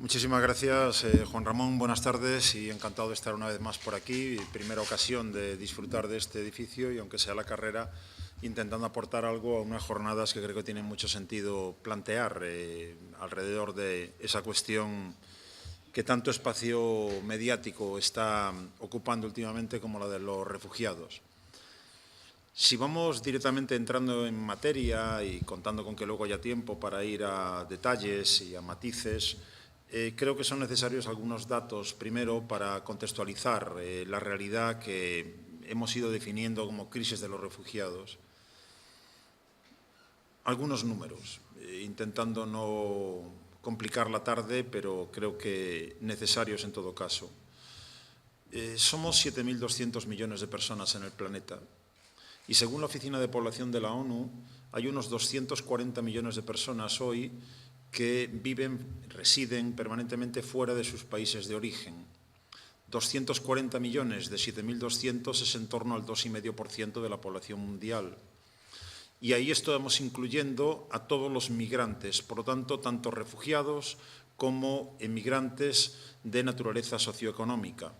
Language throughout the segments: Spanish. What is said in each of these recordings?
Muchísimas gracias, Juan Ramón. Buenas tardes y encantado de estar una vez más por aquí. Primera ocasión de disfrutar de este edificio y, aunque sea la carrera, intentando aportar algo a unas jornadas que creo que tienen mucho sentido plantear alrededor de esa cuestión que tanto espacio mediático está ocupando últimamente como la de los refugiados. Si vamos directamente entrando en materia y contando con que luego haya tiempo para ir a detalles y a matices, creo que son necesarios algunos datos, primero, para contextualizar la realidad que hemos ido definiendo como crisis de los refugiados. Algunos números, intentando no complicar la tarde, pero creo que necesarios en todo caso. Somos 7.200 millones de personas en el planeta y, según la Oficina de Población de la ONU, hay unos 240 millones de personas hoy que residen permanentemente fuera de sus países de origen. 240 millones de 7.200 es en torno al 2,5% de la población mundial. Y ahí estamos incluyendo a todos los migrantes, por lo tanto, tanto refugiados como emigrantes de naturaleza socioeconómica.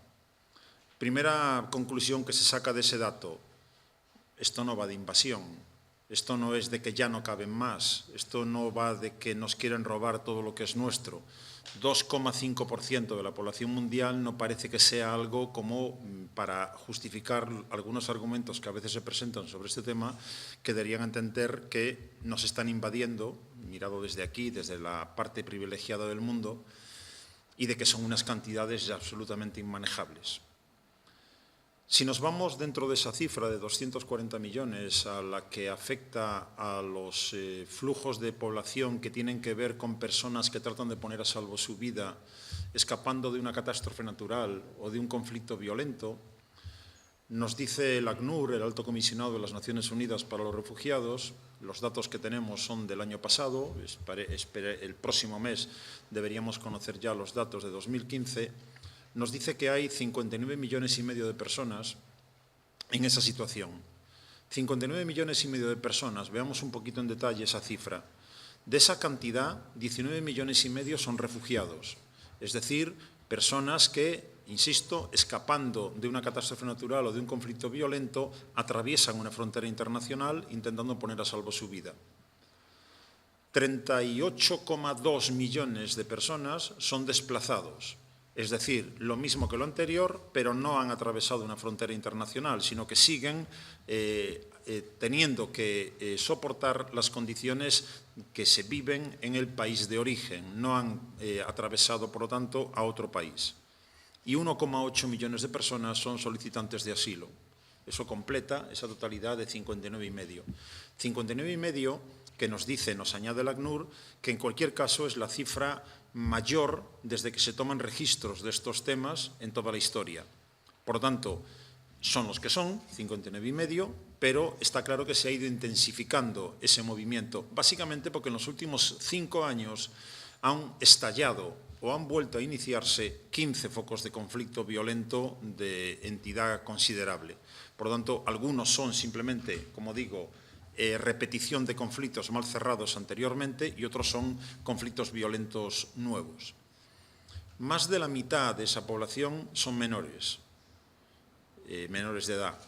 Primera conclusión que se saca de ese dato: esto no va de invasión. Esto no es de que ya no caben más, esto no va de que nos quieren robar todo lo que es nuestro. 2,5% de la población mundial no parece que sea algo como para justificar algunos argumentos que a veces se presentan sobre este tema, que darían a entender que nos están invadiendo, mirado desde aquí, desde la parte privilegiada del mundo, y de que son unas cantidades ya absolutamente inmanejables. Si nos vamos dentro de esa cifra de 240 millones a la que afecta a los flujos de población que tienen que ver con personas que tratan de poner a salvo su vida escapando de una catástrofe natural o de un conflicto violento, nos dice el ACNUR, el Alto Comisionado de las Naciones Unidas para los Refugiados, los datos que tenemos son del año pasado, el próximo mes deberíamos conocer ya los datos de 2015, nos dice que hay 59,5 millones de personas en esa situación. 59,5 millones de personas, veamos un poquito en detalle esa cifra. De esa cantidad, 19,5 millones son refugiados, es decir, personas que, insisto, escapando de una catástrofe natural o de un conflicto violento, atraviesan una frontera internacional intentando poner a salvo su vida. 38,2 millones de personas son desplazados. Es decir, lo mismo que lo anterior, pero no han atravesado una frontera internacional, sino que siguen teniendo que soportar las condiciones que se viven en el país de origen. No han atravesado, por lo tanto, a otro país. Y 1,8 millones de personas son solicitantes de asilo. Eso completa esa totalidad de 59,5. 59,5 que nos añade el ACNUR, que en cualquier caso es la cifra mayor desde que se toman registros de estos temas en toda la historia. Por lo tanto, son los que son, 59,5, pero está claro que se ha ido intensificando ese movimiento, básicamente porque en los últimos 5 años han estallado o han vuelto a iniciarse 15 focos de conflicto violento de entidad considerable. Por lo tanto, algunos son simplemente, como digo, repetición de conflictos mal cerrados anteriormente y otros son conflictos violentos nuevos. Más de la mitad de esa población son menores de edad.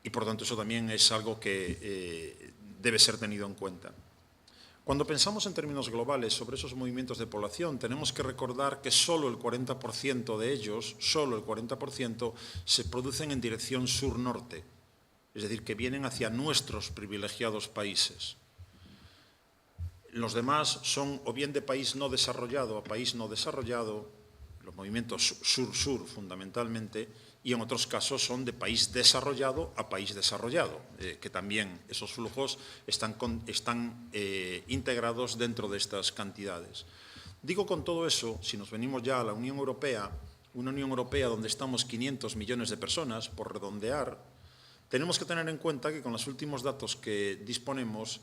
Y por tanto eso también es algo que debe ser tenido en cuenta. Cuando pensamos en términos globales sobre esos movimientos de población, tenemos que recordar que solo el 40% de ellos, solo el 40%, se producen en dirección sur-norte. Es decir, que vienen hacia nuestros privilegiados países. Los demás son o bien de país no desarrollado a país no desarrollado, los movimientos sur-sur fundamentalmente, y en otros casos son de país desarrollado a país desarrollado, que también esos flujos están integrados dentro de estas cantidades. Digo con todo eso, si nos venimos ya a la Unión Europea, una Unión Europea donde estamos 500 millones de personas, por redondear, tenemos que tener en cuenta que con los últimos datos que disponemos,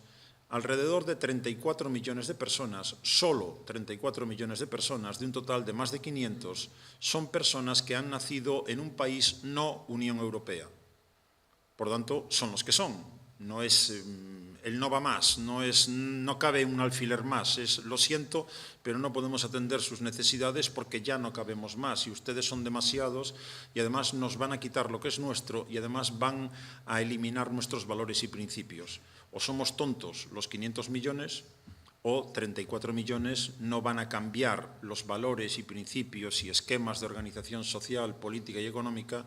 alrededor de 34 millones de personas, solo 34 millones de personas, de un total de más de 500, son personas que han nacido en un país no Unión Europea. Por lo tanto, son los que son. no es el no va más, no cabe un alfiler más, es lo siento, pero no podemos atender sus necesidades porque ya no cabemos más y ustedes son demasiados y además nos van a quitar lo que es nuestro y además van a eliminar nuestros valores y principios. O somos tontos los 500 millones o 34 millones no van a cambiar los valores y principios y esquemas de organización social, política y económica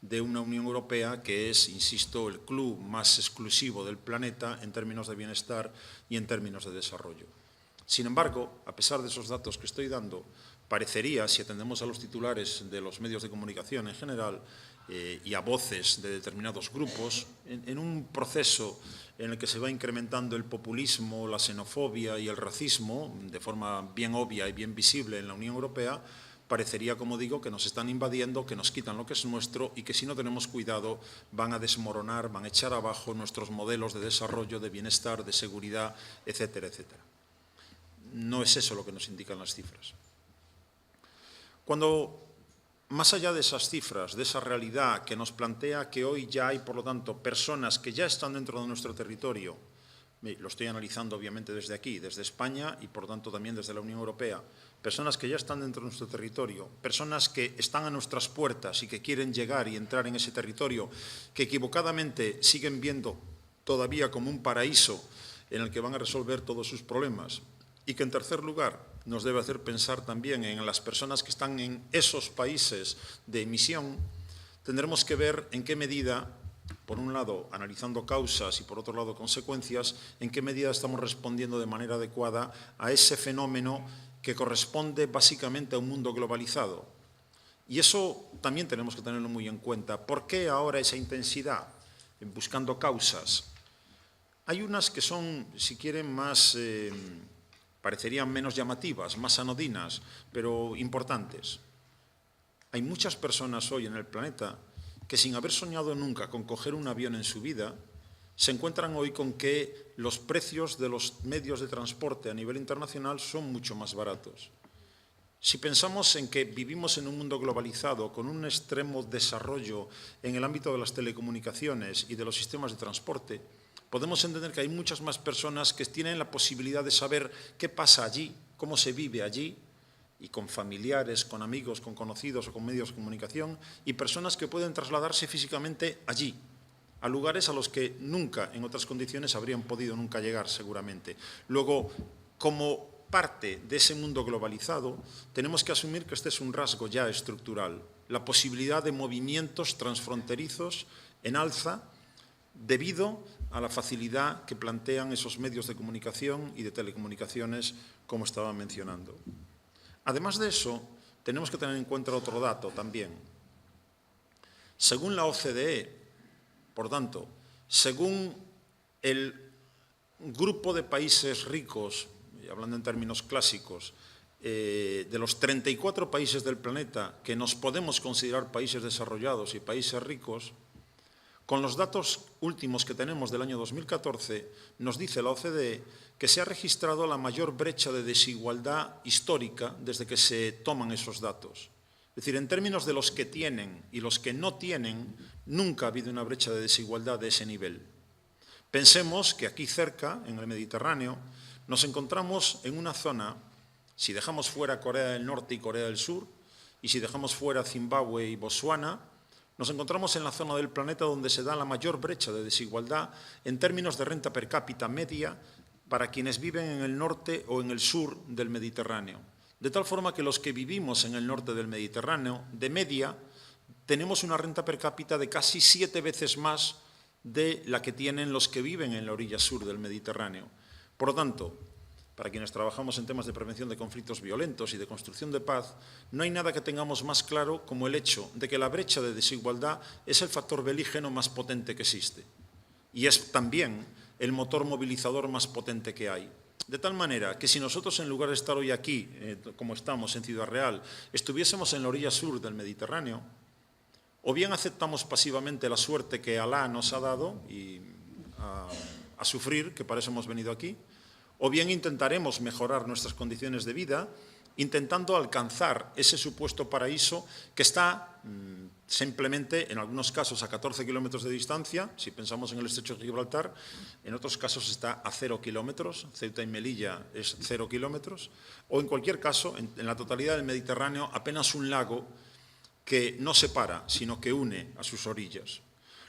de una Unión Europea que es, insisto, el club más exclusivo del planeta en términos de bienestar y en términos de desarrollo. Sin embargo, a pesar de esos datos que estoy dando, parecería, si atendemos a los titulares de los medios de comunicación en general y a voces de determinados grupos, en un proceso en el que se va incrementando el populismo, la xenofobia y el racismo de forma bien obvia y bien visible en la Unión Europea, parecería, como digo, que nos están invadiendo, que nos quitan lo que es nuestro y que si no tenemos cuidado van a desmoronar, van a echar abajo nuestros modelos de desarrollo, de bienestar, de seguridad, etcétera, etcétera. No es eso lo que nos indican las cifras. Cuando, más allá de esas cifras, de esa realidad que nos plantea que hoy ya hay, por lo tanto, personas que ya están dentro de nuestro territorio, lo estoy analizando obviamente desde aquí, desde España y por lo tanto también desde la Unión Europea, personas que ya están dentro de nuestro territorio, personas que están a nuestras puertas y que quieren llegar y entrar en ese territorio, que equivocadamente siguen viendo todavía como un paraíso en el que van a resolver todos sus problemas y que en tercer lugar nos debe hacer pensar también en las personas que están en esos países de emisión, tendremos que ver en qué medida, por un lado, analizando causas y por otro lado, consecuencias, en qué medida estamos respondiendo de manera adecuada a ese fenómeno que corresponde básicamente a un mundo globalizado. Y eso también tenemos que tenerlo muy en cuenta. ¿Por qué ahora esa intensidad? Buscando causas. Hay unas que son, si quieren, más, parecerían menos llamativas, más anodinas, pero importantes. Hay muchas personas hoy en el planeta que sin haber soñado nunca con coger un avión en su vida, se encuentran hoy con que los precios de los medios de transporte a nivel internacional son mucho más baratos. Si pensamos en que vivimos en un mundo globalizado con un extremo desarrollo en el ámbito de las telecomunicaciones y de los sistemas de transporte, podemos entender que hay muchas más personas que tienen la posibilidad de saber qué pasa allí, cómo se vive allí, y con familiares, con amigos, con conocidos o con medios de comunicación, y personas que pueden trasladarse físicamente allí, a lugares a los que nunca, en otras condiciones, habrían podido nunca llegar, seguramente. Luego, como parte de ese mundo globalizado, tenemos que asumir que este es un rasgo ya estructural, la posibilidad de movimientos transfronterizos en alza debido a la facilidad que plantean esos medios de comunicación y de telecomunicaciones, como estaba mencionando. Además de eso, tenemos que tener en cuenta otro dato también. Según la OCDE, por tanto, según el grupo de países ricos, hablando en términos clásicos, de los 34 países del planeta que nos podemos considerar países desarrollados y países ricos, con los datos últimos que tenemos del año 2014, nos dice la OCDE que se ha registrado la mayor brecha de desigualdad histórica desde que se toman esos datos. Es decir, en términos de los que tienen y los que no tienen, nunca ha habido una brecha de desigualdad de ese nivel. Pensemos que aquí cerca, en el Mediterráneo, nos encontramos en una zona, si dejamos fuera Corea del Norte y Corea del Sur, y si dejamos fuera Zimbabue y Botsuana, nos encontramos en la zona del planeta donde se da la mayor brecha de desigualdad en términos de renta per cápita media para quienes viven en el norte o en el sur del Mediterráneo. De tal forma que los que vivimos en el norte del Mediterráneo, de media, tenemos una renta per cápita de casi 7 veces más de la que tienen los que viven en la orilla sur del Mediterráneo. Por lo tanto, para quienes trabajamos en temas de prevención de conflictos violentos y de construcción de paz, no hay nada que tengamos más claro como el hecho de que la brecha de desigualdad es el factor belígeno más potente que existe y es también el motor movilizador más potente que hay. De tal manera que si nosotros, en lugar de estar hoy aquí, como estamos en Ciudad Real, estuviésemos en la orilla sur del Mediterráneo, o bien aceptamos pasivamente la suerte que Alá nos ha dado y a sufrir, que para eso hemos venido aquí, o bien intentaremos mejorar nuestras condiciones de vida intentando alcanzar ese supuesto paraíso que está simplemente, en algunos casos, a 14 kilómetros de distancia. Si pensamos en el estrecho de Gibraltar, en otros casos está a 0 kilómetros, Ceuta y Melilla es 0 kilómetros, o en cualquier caso, en la totalidad del Mediterráneo, apenas un lago que no separa, sino que une a sus orillas.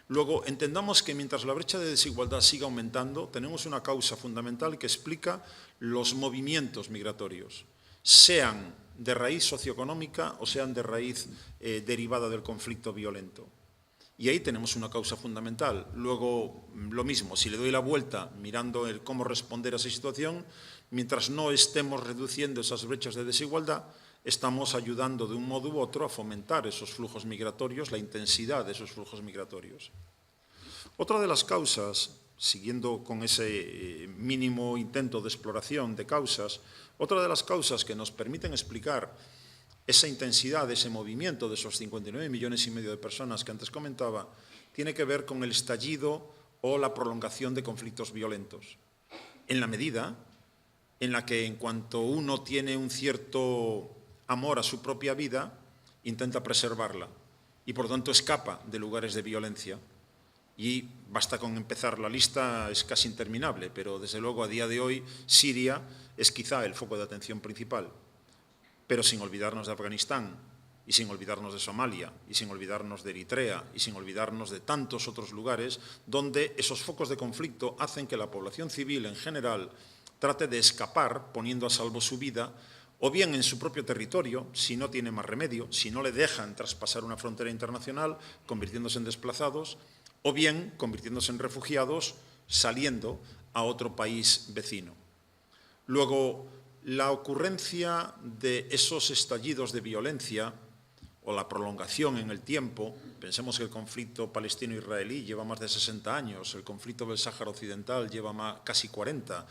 Luego, entendamos que mientras la brecha de desigualdad siga aumentando, tenemos una causa fundamental que explica los movimientos migratorios, sean de raíz socioeconómica o sean de raíz derivada del conflicto violento. Y ahí tenemos una causa fundamental. Luego, lo mismo, si le doy la vuelta mirando el cómo responder a esa situación, mientras no estemos reduciendo esas brechas de desigualdad, estamos ayudando de un modo u otro a fomentar esos flujos migratorios, la intensidad de esos flujos migratorios. Otra de las causas, siguiendo con ese mínimo intento de exploración de causas, otra de las causas que nos permiten explicar esa intensidad, ese movimiento de esos 59,5 millones de personas que antes comentaba, tiene que ver con el estallido o la prolongación de conflictos violentos. En la medida en la que, en cuanto uno tiene un cierto amor a su propia vida, intenta preservarla y, por tanto, escapa de lugares de violencia. Y basta con empezar, la lista es casi interminable, pero desde luego a día de hoy Siria es quizá el foco de atención principal, pero sin olvidarnos de Afganistán y sin olvidarnos de Somalia y sin olvidarnos de Eritrea y sin olvidarnos de tantos otros lugares donde esos focos de conflicto hacen que la población civil en general trate de escapar poniendo a salvo su vida, o bien en su propio territorio, si no tiene más remedio, si no le dejan traspasar una frontera internacional, convirtiéndose en desplazados, o bien convirtiéndose en refugiados, saliendo a otro país vecino. Luego, la ocurrencia de esos estallidos de violencia o la prolongación en el tiempo, pensemos que el conflicto palestino-israelí lleva más de 60 años, el conflicto del Sáhara Occidental lleva casi 40,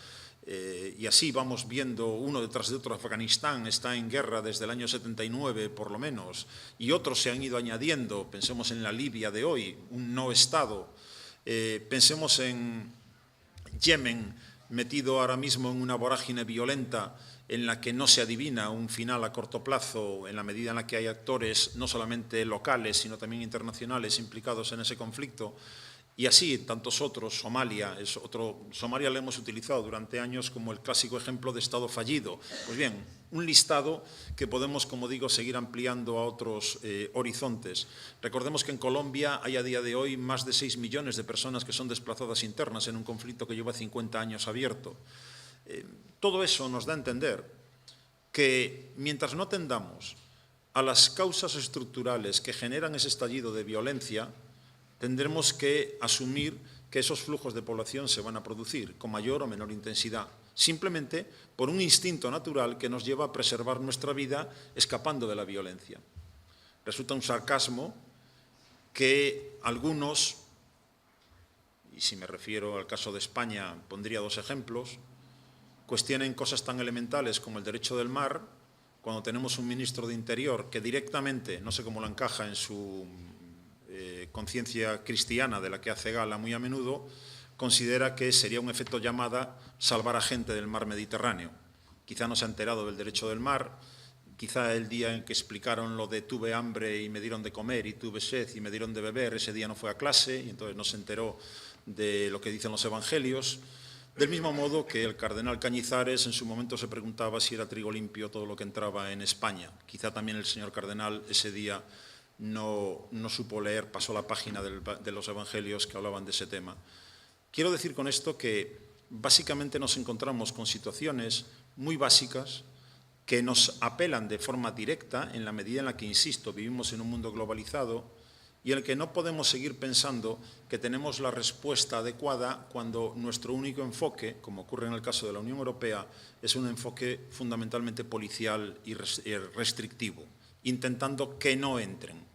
y así vamos viendo uno detrás de otro. Afganistán está en guerra desde el año 79 por lo menos, y otros se han ido añadiendo. Pensemos en la Libia de hoy, un no Estado. Pensemos en Yemen, metido ahora mismo en una vorágine violenta en la que no se adivina un final a corto plazo, en la medida en la que hay actores no solamente locales, sino también internacionales implicados en ese conflicto. Y así tantos otros. Somalia es otro. Somalia lo hemos utilizado durante años como el clásico ejemplo de Estado fallido. Pues bien, un listado que podemos, como digo, seguir ampliando a otros horizontes. Recordemos que en Colombia hay a día de hoy más de 6 millones de personas que son desplazadas internas en un conflicto que lleva 50 años abierto. Todo eso nos da a entender que mientras no atendamos a las causas estructurales que generan ese estallido de violencia, tendremos que asumir que esos flujos de población se van a producir con mayor o menor intensidad, simplemente por un instinto natural que nos lleva a preservar nuestra vida escapando de la violencia. Resulta un sarcasmo que algunos, y si me refiero al caso de España pondría 2 ejemplos, cuestionen cosas tan elementales como el derecho del mar, cuando tenemos un ministro de Interior que directamente, no sé cómo lo encaja en su conciencia cristiana de la que hace gala muy a menudo, considera que sería un efecto llamada salvar a gente del mar Mediterráneo. Quizá no se ha enterado del derecho del mar, quizá el día en que explicaron lo de tuve hambre y me dieron de comer y tuve sed y me dieron de beber, ese día no fue a clase y entonces no se enteró de lo que dicen los evangelios. Del mismo modo que el cardenal Cañizares en su momento se preguntaba si era trigo limpio todo lo que entraba en España. Quizá también el señor cardenal ese día no supo leer, pasó la página de los evangelios que hablaban de ese tema. Quiero decir con esto que básicamente nos encontramos con situaciones muy básicas que nos apelan de forma directa en la medida en la que, insisto, vivimos en un mundo globalizado y en el que no podemos seguir pensando que tenemos la respuesta adecuada cuando nuestro único enfoque, como ocurre en el caso de la Unión Europea, es un enfoque fundamentalmente policial y restrictivo, intentando que no entren.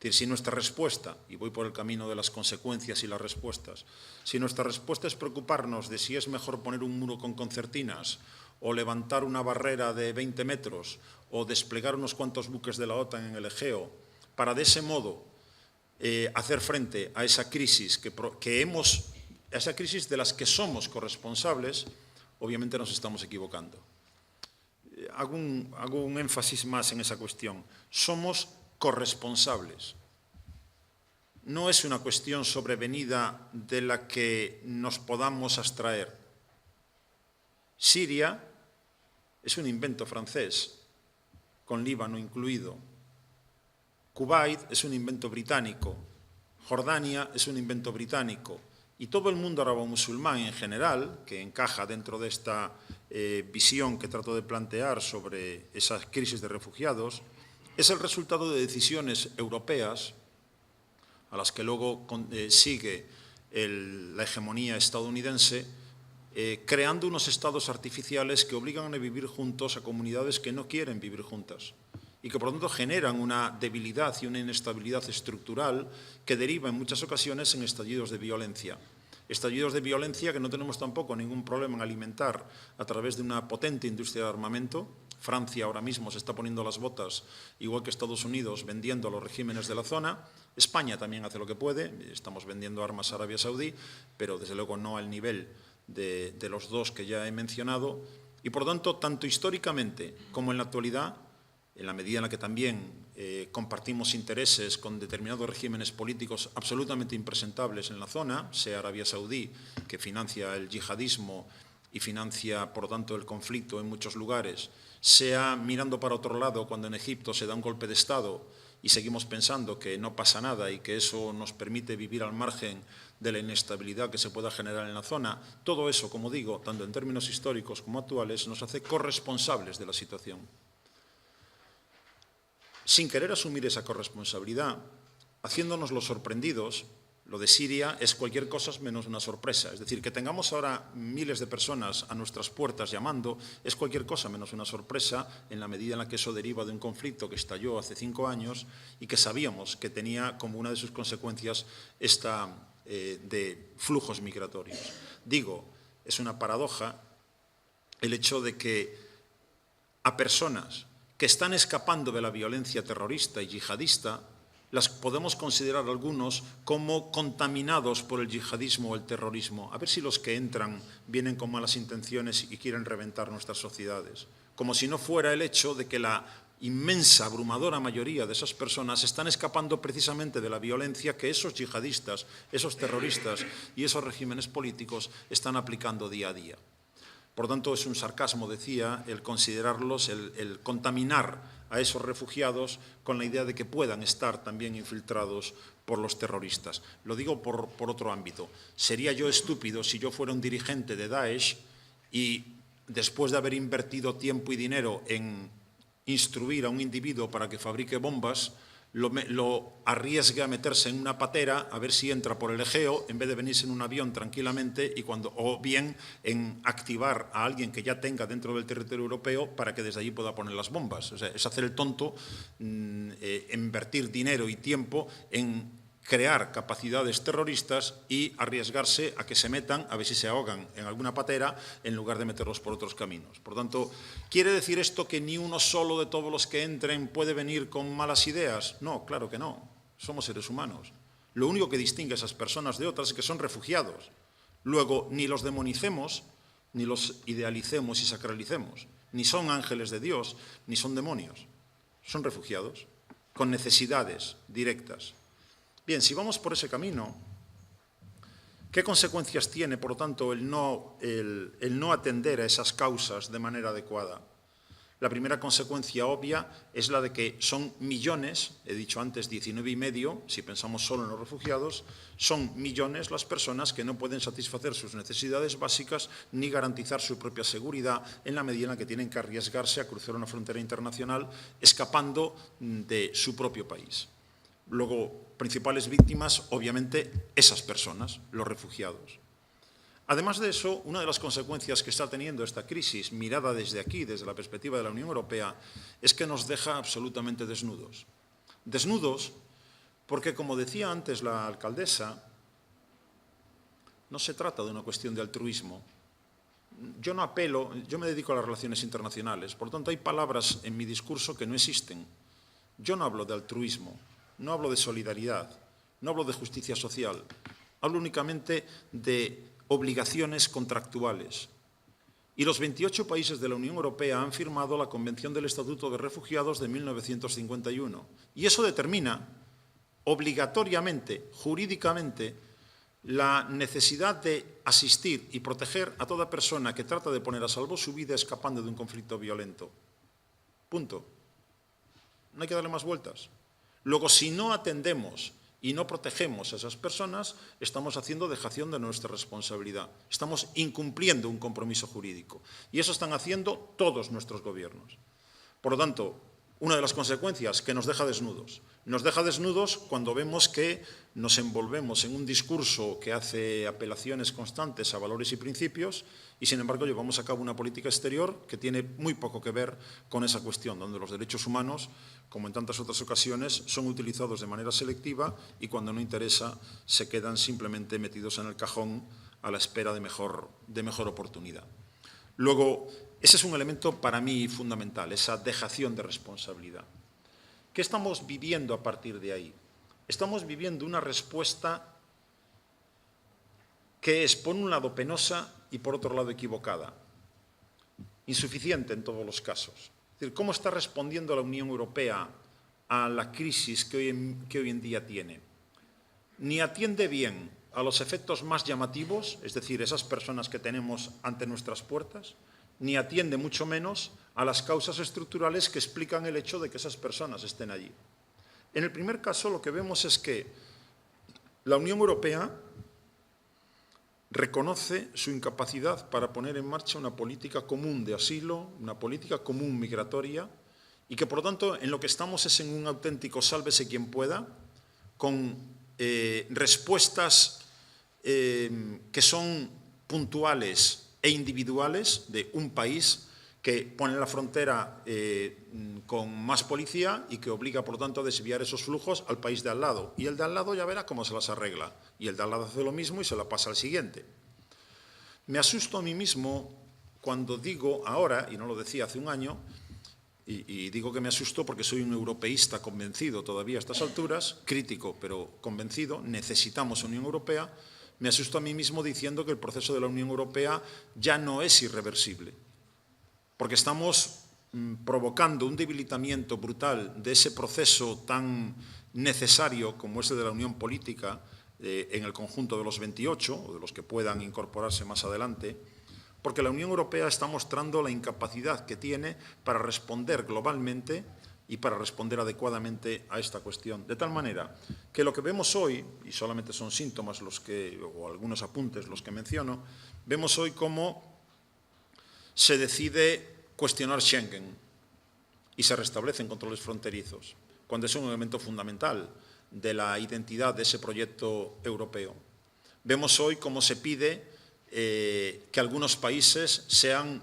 Es decir, si nuestra respuesta, y voy por el camino de las consecuencias y las respuestas, si nuestra respuesta es preocuparnos de si es mejor poner un muro con concertinas o levantar una barrera de 20 metros o desplegar unos cuantos buques de la OTAN en el Egeo para de ese modo hacer frente a esa crisis a esa crisis de las que somos corresponsables, obviamente nos estamos equivocando. hago un énfasis más en esa cuestión. Somos corresponsables. No es una cuestión sobrevenida de la que nos podamos abstraer. Siria es un invento francés, con Líbano incluido. Kuwait es un invento británico. Jordania es un invento británico. Y todo el mundo árabe-musulmán en general, que encaja dentro de esta visión que trato de plantear sobre esas crisis de refugiados, es el resultado de decisiones europeas a las que luego sigue la hegemonía estadounidense, creando unos estados artificiales que obligan a vivir juntos a comunidades que no quieren vivir juntas y que por lo tanto generan una debilidad y una inestabilidad estructural que deriva en muchas ocasiones en estallidos de violencia. Estallidos de violencia que no tenemos tampoco ningún problema en alimentar a través de una potente industria de armamento. Francia ahora mismo se está poniendo las botas, igual que Estados Unidos, vendiendo a los regímenes de la zona. España también hace lo que puede, estamos vendiendo armas a Arabia Saudí, pero desde luego no al nivel de los dos que ya he mencionado. Y por lo tanto, tanto históricamente como en la actualidad, en la medida en la que también compartimos intereses con determinados regímenes políticos absolutamente impresentables en la zona, sea Arabia Saudí, que financia el yihadismo y financia, por lo tanto, el conflicto en muchos lugares, sea mirando para otro lado cuando en Egipto se da un golpe de Estado y seguimos pensando que no pasa nada y que eso nos permite vivir al margen de la inestabilidad que se pueda generar en la zona. Todo eso, como digo, tanto en términos históricos como actuales, nos hace corresponsables de la situación. Sin querer asumir esa corresponsabilidad, haciéndonos los sorprendidos, lo de Siria es cualquier cosa menos una sorpresa. Es decir, que tengamos ahora miles de personas a nuestras puertas llamando es cualquier cosa menos una sorpresa en la medida en la que eso deriva de un conflicto que estalló hace 5 años y que sabíamos que tenía como una de sus consecuencias esta de flujos migratorios. Digo, es una paradoja el hecho de que a personas que están escapando de la violencia terrorista y yihadista, las podemos considerar algunos como contaminados por el yihadismo o el terrorismo. A ver si los que entran vienen con malas intenciones y quieren reventar nuestras sociedades. Como si no fuera el hecho de que la inmensa, abrumadora mayoría de esas personas están escapando precisamente de la violencia que esos yihadistas, esos terroristas y esos regímenes políticos están aplicando día a día. Por lo tanto, es un sarcasmo, decía, el considerarlos, el contaminar a esos refugiados con la idea de que puedan estar también infiltrados por los terroristas. Lo digo por otro ámbito. Sería yo estúpido si yo fuera un dirigente de Daesh y después de haber invertido tiempo y dinero en instruir a un individuo para que fabrique bombas, lo arriesgue a meterse en una patera a ver si entra por el Egeo en vez de venirse en un avión tranquilamente o bien en activar a alguien que ya tenga dentro del territorio europeo para que desde allí pueda poner las bombas. O sea, es hacer el tonto, invertir dinero y tiempo en crear capacidades terroristas y arriesgarse a que se metan, a ver si se ahogan en alguna patera, en lugar de meterlos por otros caminos. Por tanto, ¿quiere decir esto que ni uno solo de todos los que entren puede venir con malas ideas? No, claro que no. Somos seres humanos. Lo único que distingue a esas personas de otras es que son refugiados. Luego, ni los demonicemos, ni los idealicemos y sacralicemos. Ni son ángeles de Dios, ni son demonios. Son refugiados, con necesidades directas. Bien, si vamos por ese camino, ¿qué consecuencias tiene, por lo tanto, el no atender a esas causas de manera adecuada? La primera consecuencia obvia es la de que son millones, he dicho antes 19,5, si pensamos solo en los refugiados, son millones las personas que no pueden satisfacer sus necesidades básicas ni garantizar su propia seguridad en la medida en la que tienen que arriesgarse a cruzar una frontera internacional escapando de su propio país. Luego, principales víctimas, obviamente, esas personas, los refugiados. Además de eso, una de las consecuencias que está teniendo esta crisis, mirada desde aquí, desde la perspectiva de la Unión Europea, es que nos deja absolutamente desnudos. Desnudos porque, como decía antes la alcaldesa, no se trata de una cuestión de altruismo. Yo no apelo, yo me dedico a las relaciones internacionales, por lo tanto hay palabras en mi discurso que no existen. Yo no hablo de altruismo. No hablo de solidaridad, no hablo de justicia social, hablo únicamente de obligaciones contractuales. Y los 28 países de la Unión Europea han firmado la Convención del Estatuto de Refugiados de 1951. Y eso determina obligatoriamente, jurídicamente, la necesidad de asistir y proteger a toda persona que trata de poner a salvo su vida escapando de un conflicto violento. Punto. No hay que darle más vueltas. Luego, si no atendemos y no protegemos a esas personas, estamos haciendo dejación de nuestra responsabilidad. Estamos incumpliendo un compromiso jurídico. Y eso están haciendo todos nuestros gobiernos. Por lo tanto, una de las consecuencias, que nos deja desnudos. Nos deja desnudos cuando vemos que nos envolvemos en un discurso que hace apelaciones constantes a valores y principios y, sin embargo, llevamos a cabo una política exterior que tiene muy poco que ver con esa cuestión, donde los derechos humanos, como en tantas otras ocasiones, son utilizados de manera selectiva y, cuando no interesa, se quedan simplemente metidos en el cajón a la espera de mejor oportunidad. Luego, ese es un elemento para mí fundamental, esa dejación de responsabilidad. ¿Qué estamos viviendo a partir de ahí? Estamos viviendo una respuesta que es, por un lado, penosa y, por otro lado, equivocada. Insuficiente en todos los casos. Es decir, ¿cómo está respondiendo la Unión Europea a la crisis que hoy en día tiene? Ni atiende bien a los efectos más llamativos, es decir, esas personas que tenemos ante nuestras puertas, ni atiende mucho menos a las causas estructurales que explican el hecho de que esas personas estén allí. En el primer caso, lo que vemos es que la Unión Europea reconoce su incapacidad para poner en marcha una política común de asilo, una política común migratoria, y que, por lo tanto, en lo que estamos es en un auténtico sálvese quien pueda, con respuestas que son puntuales e individuales de un país que pone la frontera con más policía y que obliga, por lo tanto, a desviar esos flujos al país de al lado. Y el de al lado ya verá cómo se las arregla. Y el de al lado hace lo mismo y se la pasa al siguiente. Me asusto a mí mismo cuando digo ahora, y no lo decía hace un año, y digo que me asusto porque soy un europeísta convencido todavía a estas alturas, crítico pero convencido, necesitamos Unión Europea. Me asusto a mí mismo diciendo que el proceso de la Unión Europea ya no es irreversible, porque estamos provocando un debilitamiento brutal de ese proceso tan necesario como ese de la unión política en el conjunto de los 28, o de los que puedan incorporarse más adelante, porque la Unión Europea está mostrando la incapacidad que tiene para responder globalmente y para responder adecuadamente a esta cuestión. De tal manera que lo que vemos hoy, y solamente son síntomas o algunos apuntes los que menciono, vemos hoy cómo se decide cuestionar Schengen y se restablecen controles fronterizos, cuando es un elemento fundamental de la identidad de ese proyecto europeo. Vemos hoy cómo se pide que algunos países sean,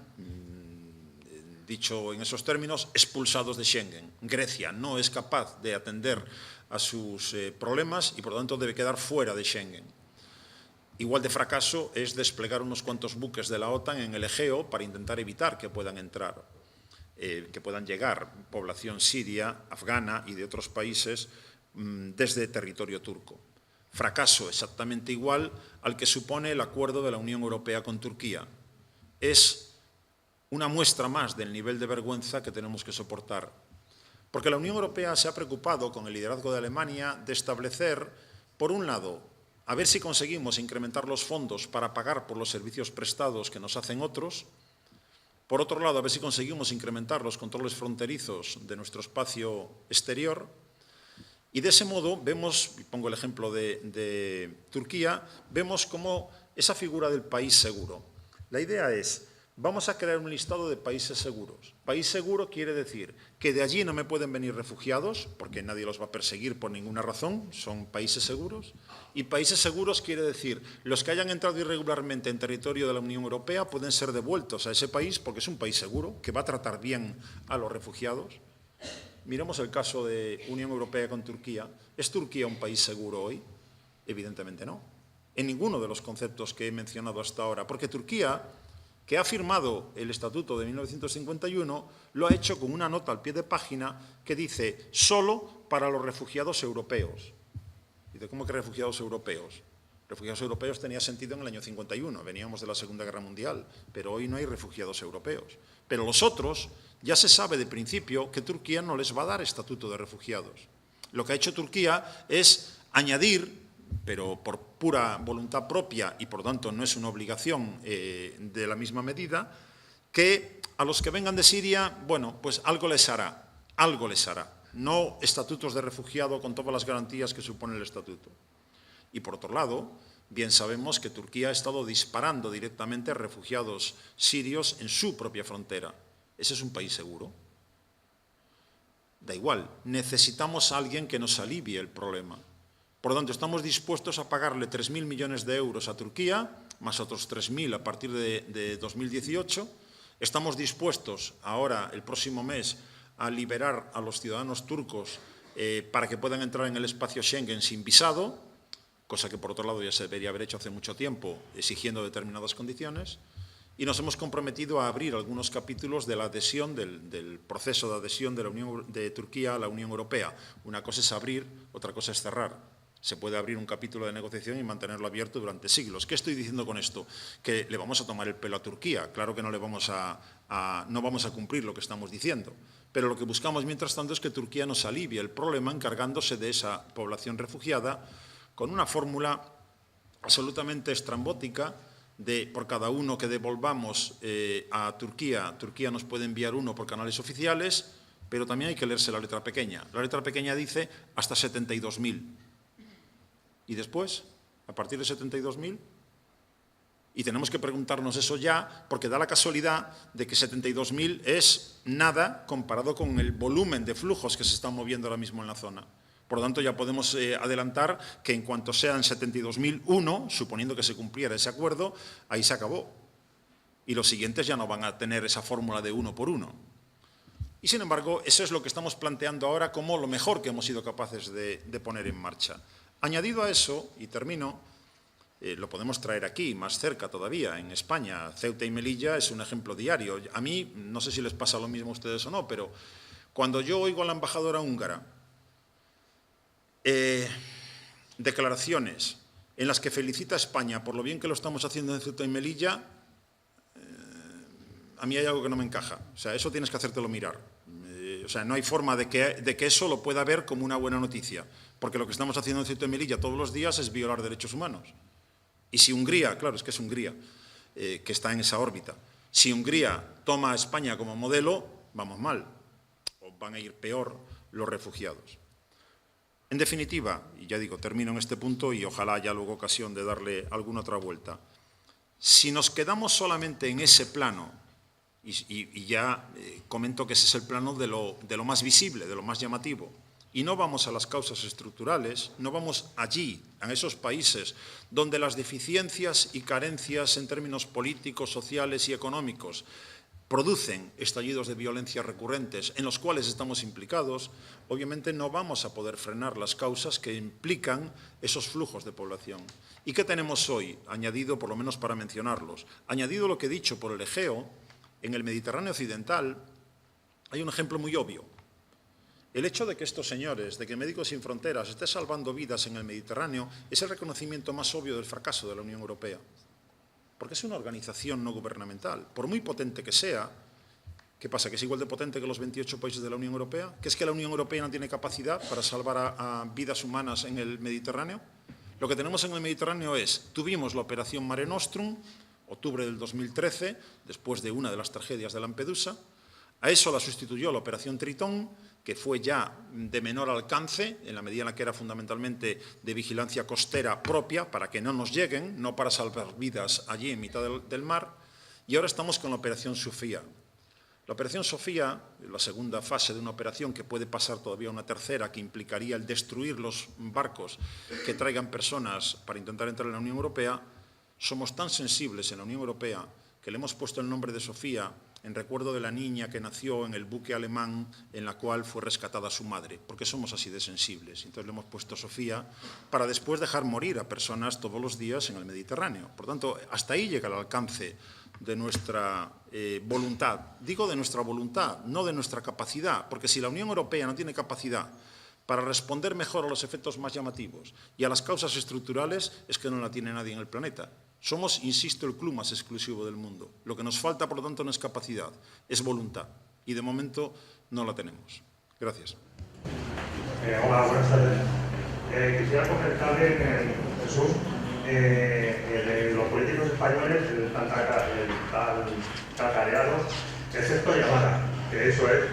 dicho en esos términos, expulsados de Schengen. Grecia no es capaz de atender a sus problemas y, por lo tanto, debe quedar fuera de Schengen. Igual de fracaso es desplegar unos cuantos buques de la OTAN en el Egeo para intentar evitar que puedan entrar, que puedan llegar población siria, afgana y de otros países desde territorio turco. Fracaso exactamente igual al que supone el acuerdo de la Unión Europea con Turquía. Es una muestra más del nivel de vergüenza que tenemos que soportar. Porque la Unión Europea se ha preocupado, con el liderazgo de Alemania, de establecer, por un lado, a ver si conseguimos incrementar los fondos para pagar por los servicios prestados que nos hacen otros. Por otro lado, a ver si conseguimos incrementar los controles fronterizos de nuestro espacio exterior. Y de ese modo vemos, y pongo el ejemplo de Turquía, vemos cómo esa figura del país seguro. La idea es, vamos a crear un listado de países seguros. País seguro quiere decir que de allí no me pueden venir refugiados, porque nadie los va a perseguir por ninguna razón, son países seguros. Y países seguros quiere decir, los que hayan entrado irregularmente en territorio de la Unión Europea pueden ser devueltos a ese país, porque es un país seguro, que va a tratar bien a los refugiados. Miremos el caso de Unión Europea con Turquía. ¿Es Turquía un país seguro hoy? Evidentemente no. En ninguno de los conceptos que he mencionado hasta ahora. Porque Turquía, que ha firmado el Estatuto de 1951, lo ha hecho con una nota al pie de página que dice solo para los refugiados europeos. ¿Y de cómo que refugiados europeos? Refugiados europeos tenía sentido en el año 51, veníamos de la Segunda Guerra Mundial, pero hoy no hay refugiados europeos. Pero los otros, ya se sabe de principio que Turquía no les va a dar estatuto de refugiados. Lo que ha hecho Turquía es añadir, pero por pura voluntad propia y por tanto no es una obligación de la misma medida, que a los que vengan de Siria, bueno, pues algo les hará, no estatutos de refugiado con todas las garantías que supone el estatuto. Y por otro lado, bien sabemos que Turquía ha estado disparando directamente a refugiados sirios en su propia frontera. ¿Ese es un país seguro? Da igual, necesitamos a alguien que nos alivie el problema. Por lo tanto, estamos dispuestos a pagarle 3.000 millones de euros a Turquía, más otros 3.000 a partir de 2018. Estamos dispuestos ahora, el próximo mes, a liberar a los ciudadanos turcos para que puedan entrar en el espacio Schengen sin visado, cosa que por otro lado ya se debería haber hecho hace mucho tiempo, exigiendo determinadas condiciones, y nos hemos comprometido a abrir algunos capítulos de la adhesión, del proceso de adhesión de Turquía a la Unión Europea. Una cosa es abrir, otra cosa es cerrar. Se puede abrir un capítulo de negociación y mantenerlo abierto durante siglos. ¿Qué estoy diciendo con esto? Que le vamos a tomar el pelo a Turquía. Claro que no vamos a cumplir lo que estamos diciendo. Pero lo que buscamos, mientras tanto, es que Turquía nos alivie el problema encargándose de esa población refugiada con una fórmula absolutamente estrambótica de por cada uno que devolvamos a Turquía, Turquía nos puede enviar uno por canales oficiales, pero también hay que leerse la letra pequeña. La letra pequeña dice hasta 72.000. ¿Y después? ¿A partir de 72.000? Y tenemos que preguntarnos eso ya, porque da la casualidad de que 72.000 es nada comparado con el volumen de flujos que se están moviendo ahora mismo en la zona. Por lo tanto, ya podemos adelantar que en cuanto sean 72.001, suponiendo que se cumpliera ese acuerdo, ahí se acabó. Y los siguientes ya no van a tener esa fórmula de uno por uno. Y sin embargo, eso es lo que estamos planteando ahora como lo mejor que hemos sido capaces de poner en marcha. Añadido a eso, y termino, lo podemos traer aquí, más cerca todavía, en España. Ceuta y Melilla es un ejemplo diario. A mí, no sé si les pasa lo mismo a ustedes o no, pero cuando yo oigo a la embajadora húngara declaraciones en las que felicita a España por lo bien que lo estamos haciendo en Ceuta y Melilla, a mí hay algo que no me encaja. O sea, eso tienes que hacértelo mirar. O sea, no hay forma de que eso lo pueda ver como una buena noticia, porque lo que estamos haciendo en Ceuta y Melilla todos los días es violar derechos humanos. Y si Hungría, claro, es que es Hungría, que está en esa órbita, si Hungría toma a España como modelo, vamos mal, o van a ir peor los refugiados. En definitiva, y ya digo, termino en este punto y ojalá haya luego ocasión de darle alguna otra vuelta. Si nos quedamos solamente en ese plano, y ya comento que ese es el plano de lo más visible, de lo más llamativo, y no vamos a las causas estructurales, no vamos allí, a esos países donde las deficiencias y carencias en términos políticos, sociales y económicos producen estallidos de violencia recurrentes en los cuales estamos implicados, obviamente no vamos a poder frenar las causas que implican esos flujos de población. ¿Y qué tenemos hoy? Añadido, por lo menos para mencionarlos, añadido lo que he dicho por el Egeo, en el Mediterráneo occidental hay un ejemplo muy obvio. El hecho de que estos señores, de que Médicos Sin Fronteras esté salvando vidas en el Mediterráneo, es el reconocimiento más obvio del fracaso de la Unión Europea. Porque es una organización no gubernamental. Por muy potente que sea, ¿qué pasa? ¿Que es igual de potente que los 28 países de la Unión Europea? ¿Que es que la Unión Europea no tiene capacidad para salvar a vidas humanas en el Mediterráneo? Lo que tenemos en el Mediterráneo tuvimos la operación Mare Nostrum, octubre del 2013, después de una de las tragedias de Lampedusa. A eso la sustituyó la operación Tritón, que fue ya de menor alcance, en la medida en la que era fundamentalmente de vigilancia costera propia, para que no nos lleguen, no para salvar vidas allí en mitad del mar, y ahora estamos con la operación Sofía. La operación Sofía, la segunda fase de una operación que puede pasar todavía a una tercera, que implicaría el destruir los barcos que traigan personas para intentar entrar en la Unión Europea, somos tan sensibles en la Unión Europea que le hemos puesto el nombre de Sofía en recuerdo de la niña que nació en el buque alemán en la cual fue rescatada su madre, porque somos así de sensibles. Entonces le hemos puesto Sofía para después dejar morir a personas todos los días en el Mediterráneo. Por tanto, hasta ahí llega el alcance de nuestra voluntad. Digo de nuestra voluntad, no de nuestra capacidad, porque si la Unión Europea no tiene capacidad para responder mejor a los efectos más llamativos y a las causas estructurales es que no la tiene nadie en el planeta. Somos, insisto, el club más exclusivo del mundo. Lo que nos falta, por lo tanto, no es capacidad, es voluntad. Y de momento no la tenemos. Gracias. Hola, buenas tardes. Quisiera comentarle en el sur los políticos españoles, el tan cacareado efecto llamada, que eso es,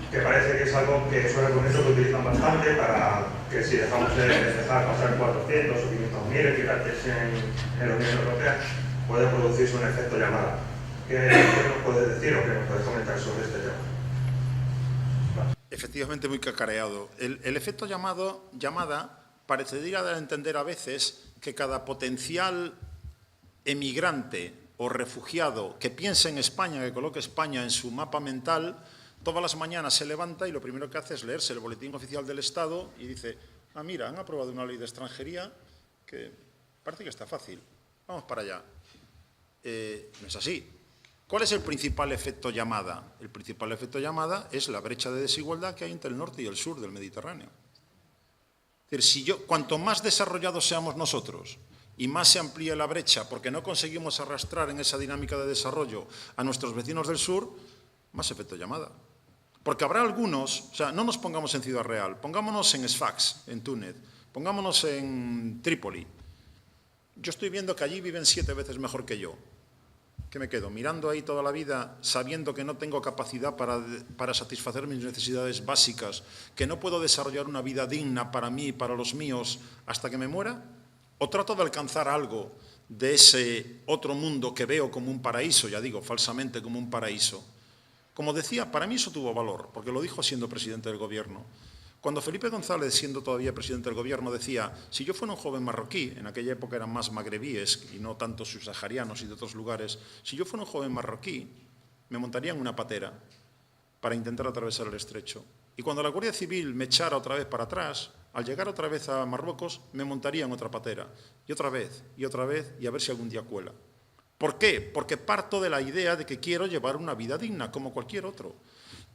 que parece que es algo que es un argumento que utilizan bastante para que si dejamos de dejar pasar 400 o 500.000 habitantes en la Unión Europea, puede producirse un efecto llamada. ¿Qué nos puedes decir o qué nos puedes comentar sobre este tema? Efectivamente, muy cacareado. El efecto llamada parecería dar a entender a veces que cada potencial emigrante o refugiado que piense en España, que coloque España en su mapa mental, todas las mañanas se levanta y lo primero que hace es leerse el Boletín Oficial del Estado y dice, ah, mira, han aprobado una ley de extranjería que parece que está fácil, vamos para allá. No es así. ¿Cuál es el principal efecto llamada? El principal efecto llamada es la brecha de desigualdad que hay entre el norte y el sur del Mediterráneo. Es decir, cuanto más desarrollados seamos nosotros y más se amplíe la brecha porque no conseguimos arrastrar en esa dinámica de desarrollo a nuestros vecinos del sur, más efecto llamada. Porque habrá algunos, o sea, no nos pongamos en Ciudad Real, pongámonos en Sfax, en Túnez, pongámonos en Trípoli. Yo estoy viendo que allí viven 7 veces mejor que yo. ¿Qué me quedo? Mirando ahí toda la vida, sabiendo que no tengo capacidad para satisfacer mis necesidades básicas, que no puedo desarrollar una vida digna para mí y para los míos hasta que me muera. ¿O trato de alcanzar algo de ese otro mundo que veo como un paraíso, ya digo, falsamente como un paraíso? Como decía, para mí eso tuvo valor, porque lo dijo siendo presidente del Gobierno. Cuando Felipe González, siendo todavía presidente del Gobierno, decía, si yo fuera un joven marroquí, en aquella época eran más magrebíes y no tanto subsaharianos y de otros lugares, si yo fuera un joven marroquí, me montaría en una patera para intentar atravesar el estrecho. Y cuando la Guardia Civil me echara otra vez para atrás, al llegar otra vez a Marruecos, me montaría en otra patera. Y otra vez, y a ver si algún día cuela. ¿Por qué? Porque parto de la idea de que quiero llevar una vida digna, como cualquier otro.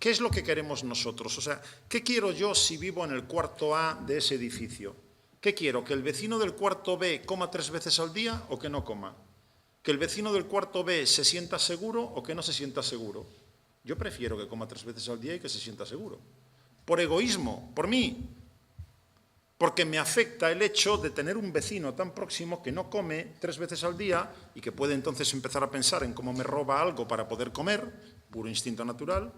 ¿Qué es lo que queremos nosotros? O sea, ¿qué quiero yo si vivo en el cuarto A de ese edificio? ¿Qué quiero? ¿Que el vecino del cuarto B coma 3 veces al día o que no coma? ¿Que el vecino del cuarto B se sienta seguro o que no se sienta seguro? Yo prefiero que coma 3 veces al día y que se sienta seguro. Por egoísmo, por mí. Porque me afecta el hecho de tener un vecino tan próximo que no come 3 veces al día y que puede entonces empezar a pensar en cómo me roba algo para poder comer, puro instinto natural,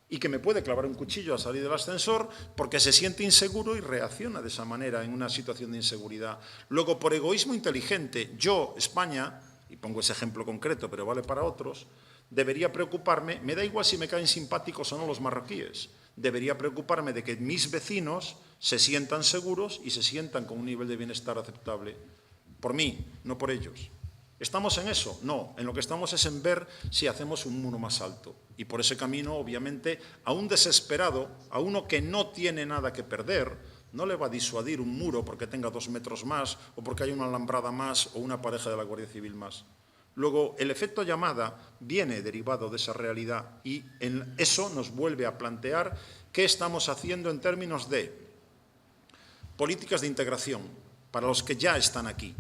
y que me puede clavar un cuchillo al salir del ascensor porque se siente inseguro y reacciona de esa manera en una situación de inseguridad. Luego, por egoísmo inteligente, yo, España, y pongo ese ejemplo concreto, pero vale para otros, debería preocuparme, me da igual si me caen simpáticos o no los marroquíes, debería preocuparme de que mis vecinos se sientan seguros y se sientan con un nivel de bienestar aceptable. Por mí, no por ellos. ¿Estamos en eso? No, en lo que estamos es en ver si hacemos un muro más alto. Y por ese camino, obviamente, a un desesperado, a uno que no tiene nada que perder, no le va a disuadir un muro porque tenga 2 metros más o porque haya una alambrada más o una pareja de la Guardia Civil más. Luego, el efecto llamada viene derivado de esa realidad y en eso nos vuelve a plantear qué estamos haciendo en términos de políticas de integración para los que ya están aquí.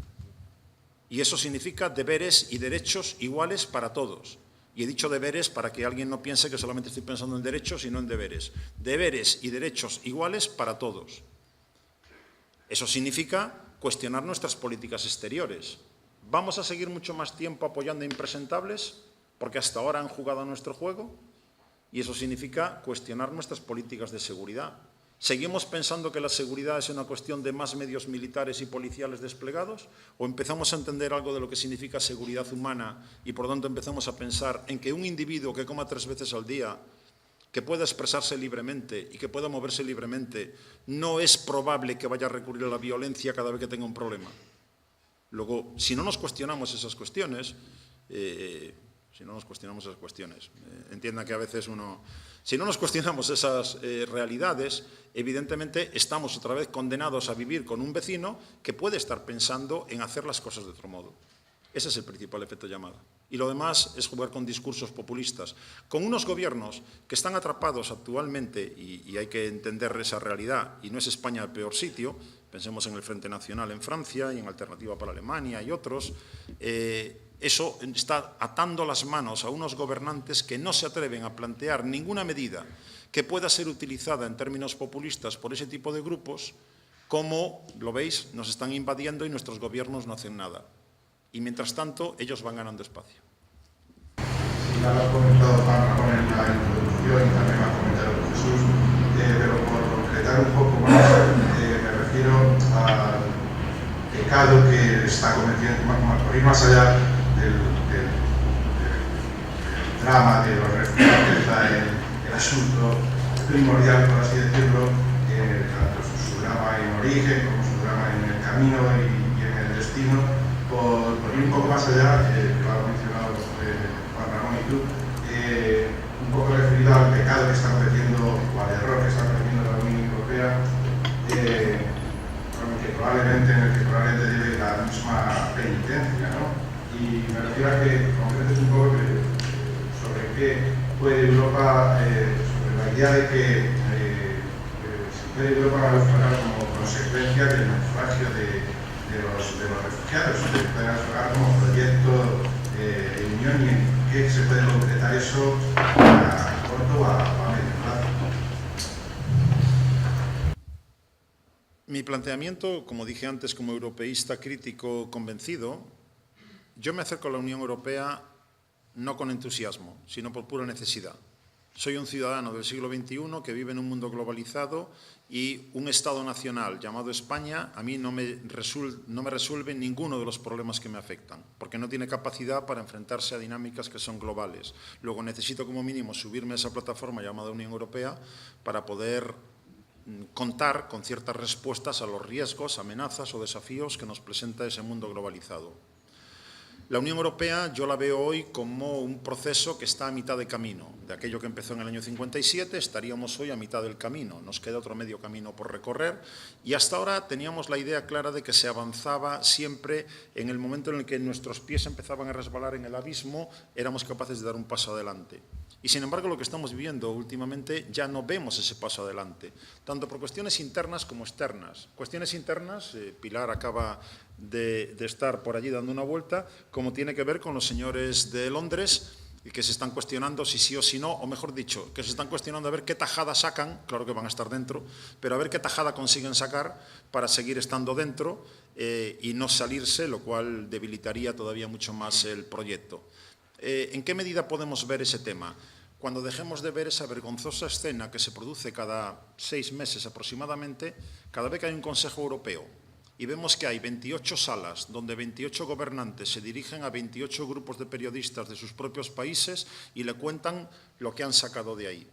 Y eso significa deberes y derechos iguales para todos. Y he dicho deberes para que alguien no piense que solamente estoy pensando en derechos, sino en deberes. Deberes y derechos iguales para todos. Eso significa cuestionar nuestras políticas exteriores. ¿Vamos a seguir mucho más tiempo apoyando a impresentables porque hasta ahora han jugado a nuestro juego? Y eso significa cuestionar nuestras políticas de seguridad. ¿Seguimos pensando que la seguridad es una cuestión de más medios militares y policiales desplegados? ¿O empezamos a entender algo de lo que significa seguridad humana y por lo tanto empezamos a pensar en que un individuo que coma 3 veces al día, que pueda expresarse libremente y que pueda moverse libremente, no es probable que vaya a recurrir a la violencia cada vez que tenga un problema? Luego, si no nos cuestionamos esas cuestiones, entienda que a veces si no nos cuestionamos esas realidades, evidentemente estamos otra vez condenados a vivir con un vecino que puede estar pensando en hacer las cosas de otro modo. Ese es el principal efecto llamada. Y lo demás es jugar con discursos populistas. Con unos gobiernos que están atrapados actualmente, y hay que entender esa realidad, y no es España el peor sitio, pensemos en el Frente Nacional en Francia y en Alternativa para Alemania y otros, eso está atando las manos a unos gobernantes que no se atreven a plantear ninguna medida que pueda ser utilizada en términos populistas por ese tipo de grupos, como, lo veis, nos están invadiendo y nuestros gobiernos no hacen nada. Y mientras tanto, ellos van ganando espacio. Ya lo ha comentado Juan Ramón en la introducción y también lo ha comentado Jesús, pero por concretar un poco más, me refiero al pecado que está cometiendo, por ir más allá del drama de los refugiados, que está el asunto primordial, por así decirlo, tanto su drama en origen como su drama en el camino y en el destino. Por ir un poco más allá, que lo ha mencionado Juan Ramón y tú, un poco referido al pecado que está cometiendo, o al error que está cometiendo la Unión Europea, en el que probablemente debe la misma penitencia, ¿no? Y me refiero a que concretes un poco sobre qué puede Europa, sobre la idea de que si puede Europa naufragar como consecuencia del naufragio de los refugiados, que pueden naufragar como proyecto de unión, y en qué se puede concretar eso a corto o a medio plazo. Mi planteamiento, como dije antes, como europeísta crítico convencido, yo me acerco a la Unión Europea no con entusiasmo, sino por pura necesidad. Soy un ciudadano del siglo XXI que vive en un mundo globalizado y un Estado nacional llamado España a mí no me resuelve ninguno de los problemas que me afectan, porque no tiene capacidad para enfrentarse a dinámicas que son globales. Luego necesito como mínimo subirme a esa plataforma llamada Unión Europea para poder contar con ciertas respuestas a los riesgos, amenazas o desafíos que nos presenta ese mundo globalizado. La Unión Europea yo la veo hoy como un proceso que está a mitad de camino. De aquello que empezó en el año 57 estaríamos hoy a mitad del camino. Nos queda otro medio camino por recorrer y hasta ahora teníamos la idea clara de que se avanzaba siempre en el momento en el que nuestros pies empezaban a resbalar en el abismo, éramos capaces de dar un paso adelante. Y sin embargo lo que estamos viviendo últimamente ya no vemos ese paso adelante, tanto por cuestiones internas como externas. Cuestiones internas, Pilar acaba de estar por allí dando una vuelta, como tiene que ver con los señores de Londres y que se están cuestionando si sí o si no, o mejor dicho, que se están cuestionando a ver qué tajada sacan, claro que van a estar dentro, pero a ver qué tajada consiguen sacar para seguir estando dentro y no salirse, lo cual debilitaría todavía mucho más el proyecto. ¿En qué medida podemos ver ese tema? Cuando dejemos de ver esa vergonzosa escena que se produce cada 6 meses aproximadamente, cada vez que hay un Consejo Europeo, y vemos que hay 28 salas donde 28 gobernantes se dirigen a 28 grupos de periodistas de sus propios países y le cuentan lo que han sacado de ahí.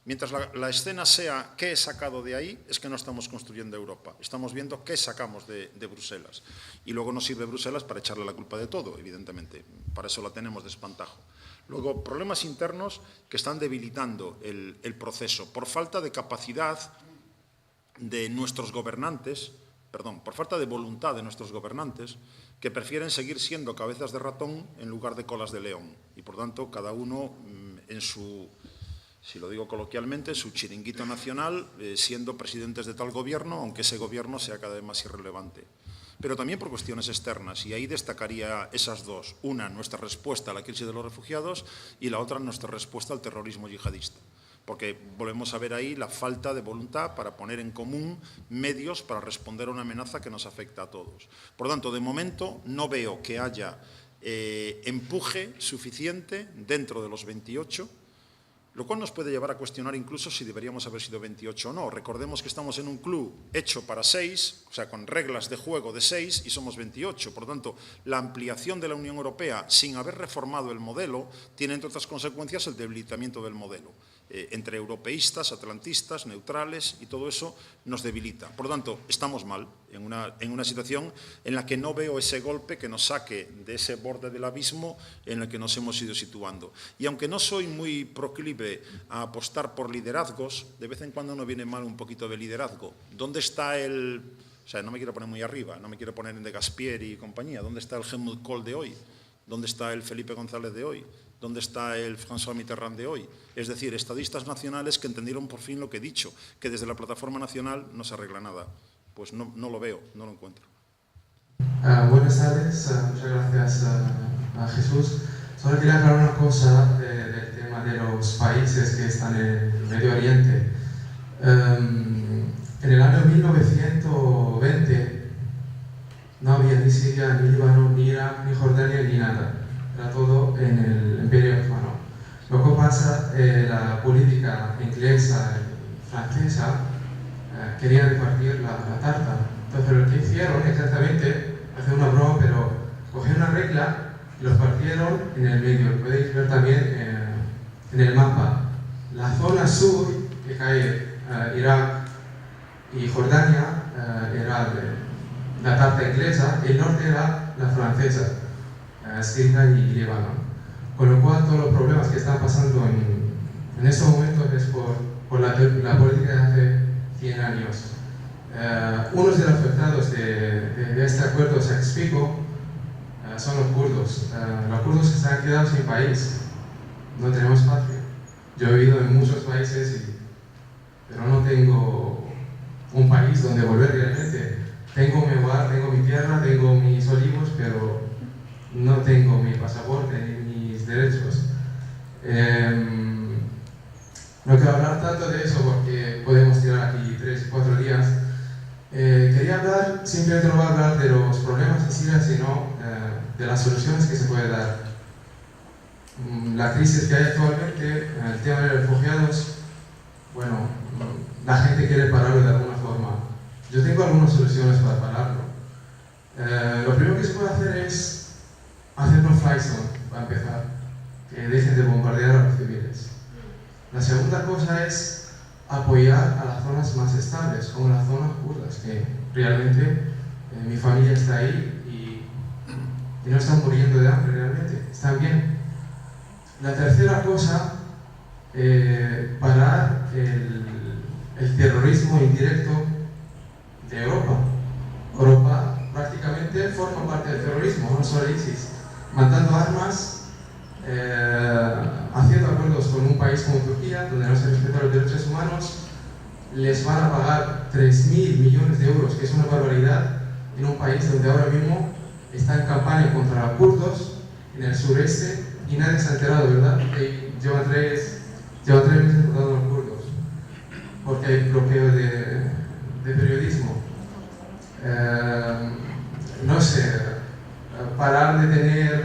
Mientras la escena sea qué he sacado de ahí, es que no estamos construyendo Europa. Estamos viendo qué sacamos de Bruselas. Y luego nos sirve Bruselas para echarle la culpa de todo, evidentemente. Para eso la tenemos de espantajo. Luego, problemas internos que están debilitando el proceso por falta de capacidad de nuestros gobernantes, por falta de voluntad de nuestros gobernantes, que prefieren seguir siendo cabezas de ratón en lugar de colas de león. Y, por tanto, cada uno en su, si lo digo coloquialmente, su chiringuito nacional, siendo presidentes de tal gobierno, aunque ese gobierno sea cada vez más irrelevante. Pero también por cuestiones externas, y ahí destacaría esas dos. Una, nuestra respuesta a la crisis de los refugiados, y la otra, nuestra respuesta al terrorismo yihadista. Porque volvemos a ver ahí la falta de voluntad para poner en común medios para responder a una amenaza que nos afecta a todos. Por lo tanto, de momento no veo que haya empuje suficiente dentro de los 28, lo cual nos puede llevar a cuestionar incluso si deberíamos haber sido 28 o no. Recordemos que estamos en un club hecho para 6, o sea, con reglas de juego de 6 y somos 28. Por lo tanto, la ampliación de la Unión Europea sin haber reformado el modelo tiene, entre otras consecuencias, el debilitamiento del modelo. Entre europeístas, atlantistas, neutrales, y todo eso nos debilita. Por lo tanto, estamos mal en una situación en la que no veo ese golpe que nos saque de ese borde del abismo en el que nos hemos ido situando. Y aunque no soy muy proclive a apostar por liderazgos, de vez en cuando no viene mal un poquito de liderazgo. ¿Dónde está el...? O sea, no me quiero poner muy arriba, no me quiero poner en De Gasperi y compañía. ¿Dónde está el Helmut Kohl de hoy? ¿Dónde está el Felipe González de hoy? ¿Dónde está el François Mitterrand de hoy? Es decir, estadistas nacionales que entendieron por fin lo que he dicho, que desde la plataforma nacional no se arregla nada. Pues no lo veo, no lo encuentro. Buenas tardes, muchas gracias a Jesús. Solo quería aclarar una cosa del tema de los países que están en el Medio Oriente. En el año 1920 no había ni Siria, ni Líbano, ni Irak, ni Jordania, ni nada. Era todo en el Imperio Otomano. Lo que pasa, la política inglesa y francesa querían repartir la tarta. Entonces lo que hicieron exactamente, hacer una broma, pero cogieron una regla y los partieron en el medio. Lo podéis ver también en el mapa. La zona sur, que cae Irak y Jordania, era la tarta inglesa, el norte era la francesa, Siria y Líbano. Con lo cual todos los problemas que están pasando en estos momentos es por la política de hace 100 años. Unos de los afectados de este acuerdo Sykes-Picot son los kurdos. Los kurdos que se han quedado sin país, no tenemos patria. Yo he vivido en muchos países, pero no tengo un país donde volver realmente. Tengo mi hogar, tengo mi tierra, tengo mis olivos, pero no tengo mi pasaporte ni mis derechos. No quiero hablar tanto de eso porque podemos tirar aquí 3 o 4 días. Quería hablar, simplemente no voy a hablar de los problemas de Siria, sino de las soluciones que se puede dar. La crisis que hay actualmente, el tema de los refugiados, bueno, la gente quiere pararlo de alguna forma. Yo tengo algunas soluciones para pararlo. Lo primero que se puede hacer es hacer un fly zone, para empezar, que dejen de bombardear a los civiles. La segunda cosa es apoyar a las zonas más estables, como las zonas kurdas, que realmente mi familia está ahí y no están muriendo de hambre realmente, están bien. La tercera cosa, parar el terrorismo indirecto de Europa. Europa prácticamente forma parte del terrorismo, no solo ISIS, mandando armas, haciendo acuerdos con un país como Turquía, donde no se respetan los derechos humanos. Les van a pagar 3.000 millones de euros, que es una barbaridad, en un país donde ahora mismo está en campaña contra los kurdos en el sureste y nadie se ha enterado, ¿verdad? Lleva tres meses votando a los kurdos, porque hay bloqueo de periodismo. No sé, parar de tener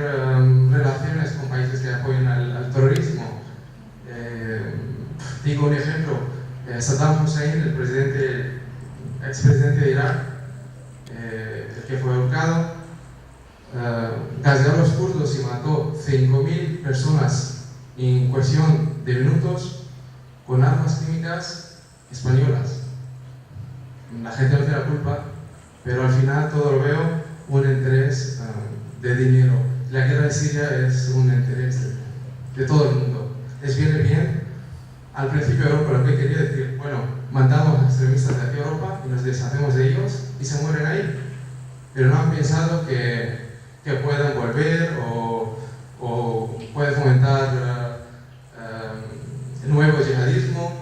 relaciones con países que apoyan al terrorismo. Digo un ejemplo, Saddam Hussein, el expresidente de Irak, el que fue ahorcado, gaseó a los kurdos y mató 5.000 personas en cuestión de minutos con armas químicas españolas. La gente no tiene la culpa, pero al final todo lo veo un interés de dinero. La guerra de Siria es un interés de todo el mundo. Les viene bien. Al principio Europa lo que quería decir, bueno, mandamos a extremistas de aquí a Europa y nos deshacemos de ellos y se mueren ahí. Pero no han pensado que puedan volver o puede fomentar nuevo yihadismo.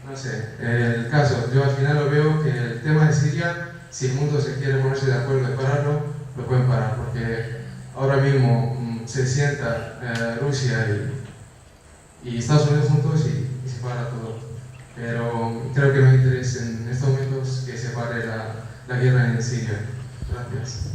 No sé, el caso, yo al final lo veo que el tema de Siria, si el mundo se quiere ponerse de acuerdo de pararlo, lo pueden parar, porque ahora mismo se sienta Rusia y Estados Unidos juntos y se para todo. Pero creo que no hay interés en estos momentos que se pare la guerra en Siria. Gracias.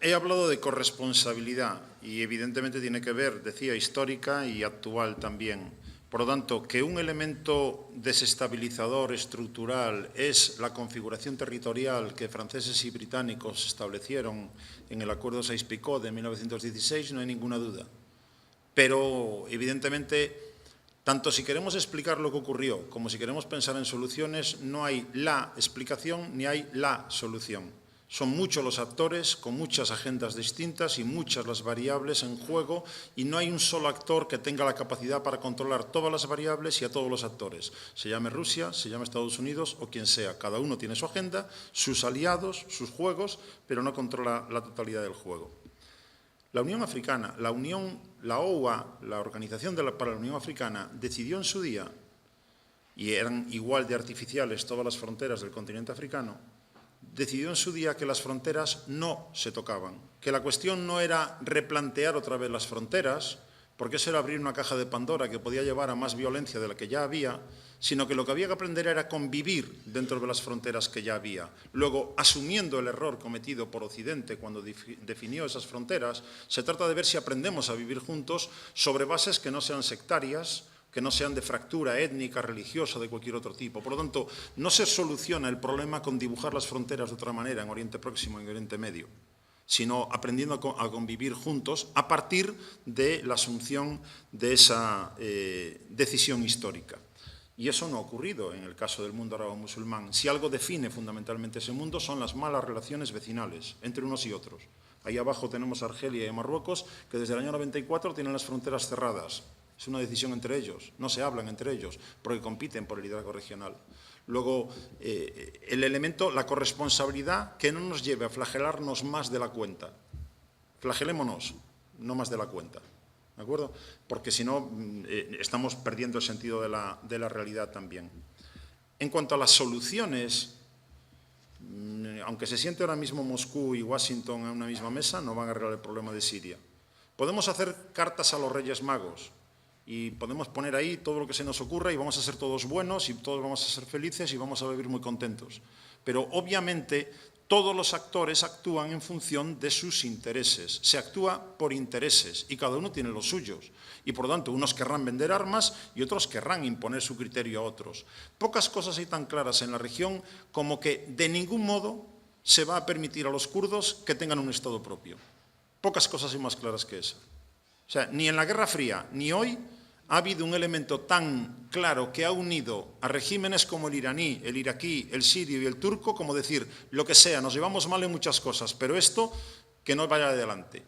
He hablado de corresponsabilidad y evidentemente tiene que ver, decía, histórica y actual también. Por lo tanto, que un elemento desestabilizador estructural es la configuración territorial que franceses y británicos establecieron en el Acuerdo Sykes-Picot de 1916, no hay ninguna duda. Pero, evidentemente, tanto si queremos explicar lo que ocurrió como si queremos pensar en soluciones, no hay la explicación ni hay la solución. Son muchos los actores, con muchas agendas distintas y muchas las variables en juego, y no hay un solo actor que tenga la capacidad para controlar todas las variables y a todos los actores. Se llame Rusia, se llame Estados Unidos o quien sea. Cada uno tiene su agenda, sus aliados, sus juegos, pero no controla la totalidad del juego. La Unión Africana, la OUA, la Organización para la Unión Africana, decidió en su día, y eran igual de artificiales todas las fronteras del continente africano, decidió en su día que las fronteras no se tocaban, que la cuestión no era replantear otra vez las fronteras, porque eso era abrir una caja de Pandora que podía llevar a más violencia de la que ya había, sino que lo que había que aprender era convivir dentro de las fronteras que ya había. Luego, asumiendo el error cometido por Occidente cuando definió esas fronteras, se trata de ver si aprendemos a vivir juntos sobre bases que no sean sectarias, que no sean de fractura étnica, religiosa, de cualquier otro tipo. Por lo tanto, no se soluciona el problema con dibujar las fronteras de otra manera en Oriente Próximo y en Oriente Medio, sino aprendiendo a convivir juntos a partir de la asunción de esa decisión histórica. Y eso no ha ocurrido en el caso del mundo árabe-musulmán. Si algo define fundamentalmente ese mundo son las malas relaciones vecinales entre unos y otros. Ahí abajo tenemos a Argelia y a Marruecos, que desde el año 94 tienen las fronteras cerradas. Es una decisión entre ellos, no se hablan entre ellos, porque compiten por el liderazgo regional. Luego, el elemento, la corresponsabilidad, que no nos lleve a flagelarnos más de la cuenta. Flagelémonos, no más de la cuenta, ¿de acuerdo? Porque si no, estamos perdiendo el sentido de la realidad también. En cuanto a las soluciones, aunque se siente ahora mismo Moscú y Washington en una misma mesa, no van a arreglar el problema de Siria. Podemos hacer cartas a los Reyes Magos, y podemos poner ahí todo lo que se nos ocurra y vamos a ser todos buenos y todos vamos a ser felices y vamos a vivir muy contentos. Pero obviamente todos los actores actúan en función de sus intereses. Se actúa por intereses y cada uno tiene los suyos. Y por lo tanto unos querrán vender armas y otros querrán imponer su criterio a otros. Pocas cosas hay tan claras en la región como que de ningún modo se va a permitir a los kurdos que tengan un Estado propio. Pocas cosas hay más claras que esa. O sea, ni en la Guerra Fría ni hoy ha habido un elemento tan claro que ha unido a regímenes como el iraní, el iraquí, el sirio y el turco, como decir, lo que sea, nos llevamos mal en muchas cosas, pero esto que no vaya adelante.